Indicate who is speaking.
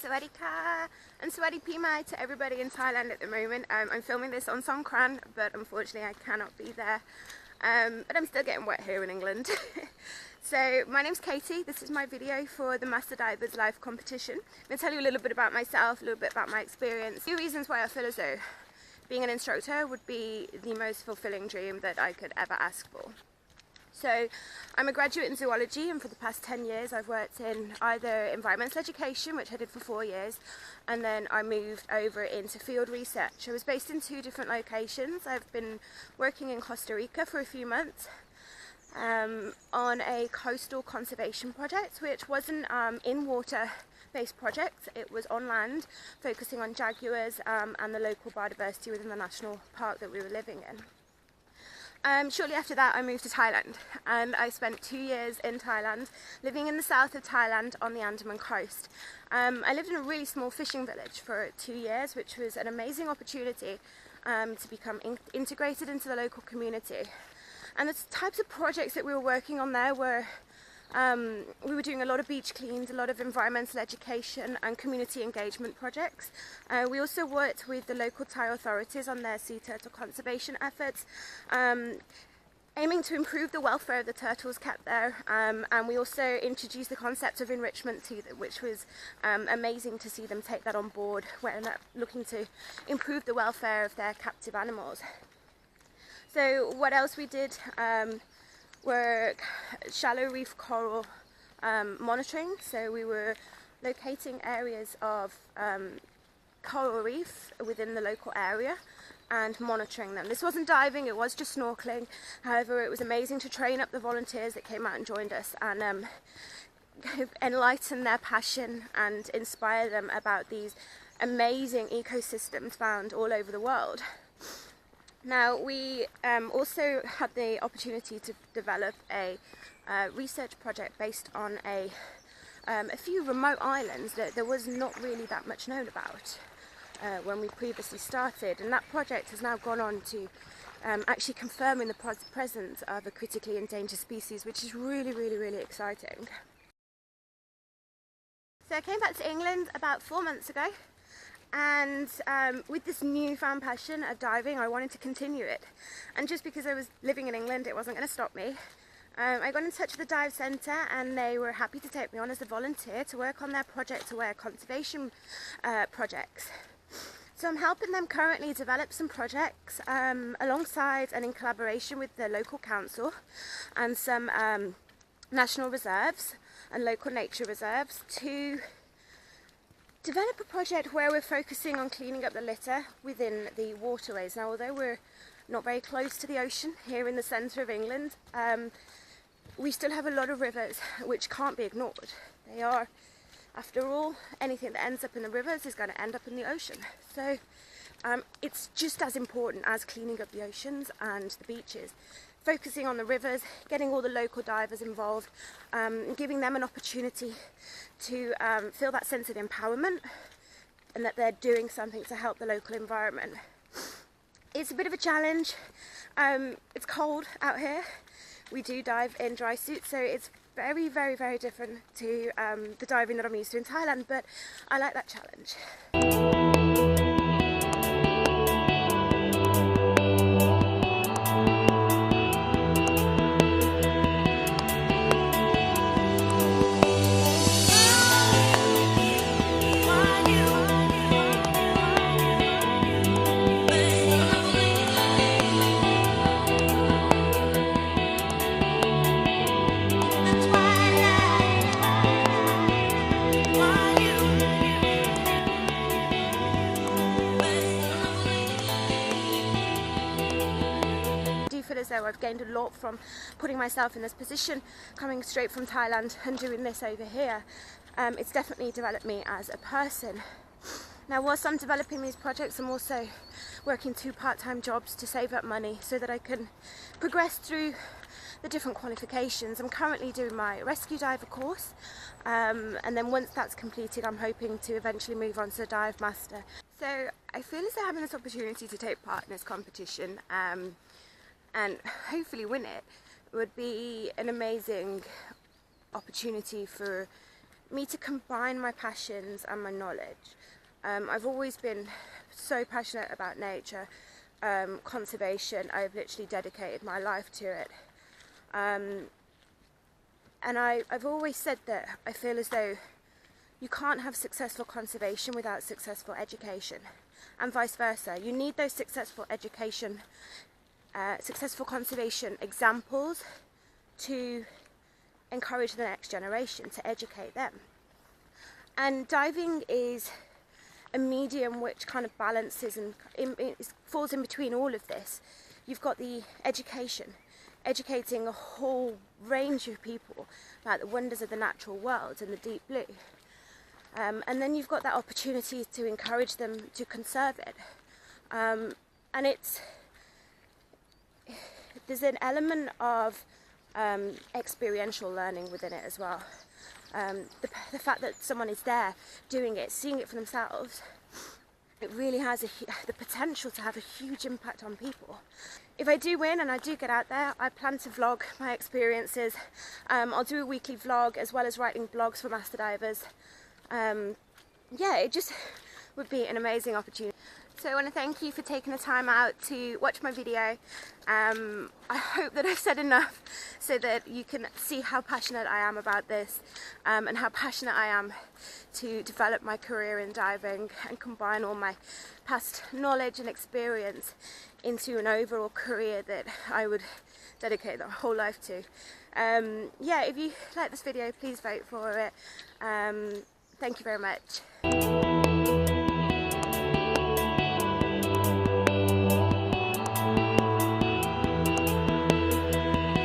Speaker 1: Sawadika and Sawadi Pimai to everybody in Thailand at the moment. I'm filming this on Songkran, but unfortunately I cannot be there. But I'm still getting wet here in England. So my name's Katie. This is my video for the Master Divers Live competition. I'm going to tell you a little bit about myself, a little bit about my experience. A few reasons why I feel as though being an instructor would be the most fulfilling dream that I could ever ask for. So I'm a graduate in zoology, and for the past 10 years I've worked in either environmental education, which I did for 4 years, and then I moved over into field research. I was based in 2 different locations. I've been working in Costa Rica for a few months on a coastal conservation project, which wasn't in water based project. It was on land, focusing on jaguars and the local biodiversity within the national park that we were living in. Shortly after that I moved to Thailand, and I spent 2 years in Thailand, living in the south of Thailand on the Andaman coast. I lived in a really small fishing village for 2 years, which was an amazing opportunity to become integrated into the local community. And the types of projects that we were working on there were we were doing a lot of beach cleans, a lot of environmental education and community engagement projects. We also worked with the local Thai authorities on their sea turtle conservation efforts, aiming to improve the welfare of the turtles kept there, and we also introduced the concept of enrichment to them, which was amazing to see them take that on board when looking to improve the welfare of their captive animals. So what else we did were shallow reef coral monitoring. So we were locating areas of coral reef within the local area and monitoring them. This wasn't diving, it was just snorkeling. However, it was amazing to train up the volunteers that came out and joined us and enlighten their passion and inspire them about these amazing ecosystems found all over the world. Now, we also had the opportunity to develop a research project based on a few remote islands that there was not really that much known about when we previously started, and that project has now gone on to actually confirming the presence of a critically endangered species, which is really exciting. So I came back to England about 4 months ago, and with this newfound passion of diving, I wanted to continue it. And just because I was living in England, it wasn't going to stop me. I got in touch with the Dive Centre, and they were happy to take me on as a volunteer to work on their Project Aware conservation projects. So I'm helping them currently develop some projects alongside and in collaboration with the local council and some national reserves and local nature reserves to develop a project where we're focusing on cleaning up the litter within the waterways. Now, although we're not very close to the ocean here in the centre of England, we still have a lot of rivers which can't be ignored. They are, after all, anything that ends up in the rivers is going to end up in the ocean. So it's just as important as cleaning up the oceans and the beaches. Focusing on the rivers, getting all the local divers involved, giving them an opportunity to feel that sense of empowerment and that they're doing something to help the local environment. It's a bit of a challenge. It's cold out here. We do dive in dry suits, so it's very different to the diving that I'm used to in Thailand, but I like that challenge. As though I've gained a lot from putting myself in this position, coming straight from Thailand and doing this over here. It's definitely developed me as a person. Now, whilst I'm developing these projects, I'm also working 2 part-time jobs to save up money so that I can progress through the different qualifications. I'm currently doing my rescue diver course, and then once that's completed, I'm hoping to eventually move on to the Dive Master. So I feel as though having this opportunity to take part in this competition and hopefully win it would be an amazing opportunity for me to combine my passions and my knowledge. I've always been so passionate about nature, conservation. I've literally dedicated my life to it. And I've always said that I feel as though you can't have successful conservation without successful education, and vice versa. You need those successful education, successful conservation examples to encourage the next generation, to educate them. And diving is a medium which kind of balances and falls in between all of this. You've got the education, educating a whole range of people about the wonders of the natural world and the deep blue. And then you've got that opportunity to encourage them to conserve it. And there's an element of experiential learning within it as well. The fact that someone is there doing it, seeing it for themselves, it really has the potential to have a huge impact on people. If I do win and I do get out there, I plan to vlog my experiences. I'll do a weekly vlog as well as writing blogs for master divers. Yeah, it just would be an amazing opportunity. So I want to thank you for taking the time out to watch my video. I hope that I've said enough so that you can see how passionate I am about this, and how passionate I am to develop my career in diving and combine all my past knowledge and experience into an overall career that I would dedicate my whole life to. Yeah, if you like this video, please vote for it. Thank you very much.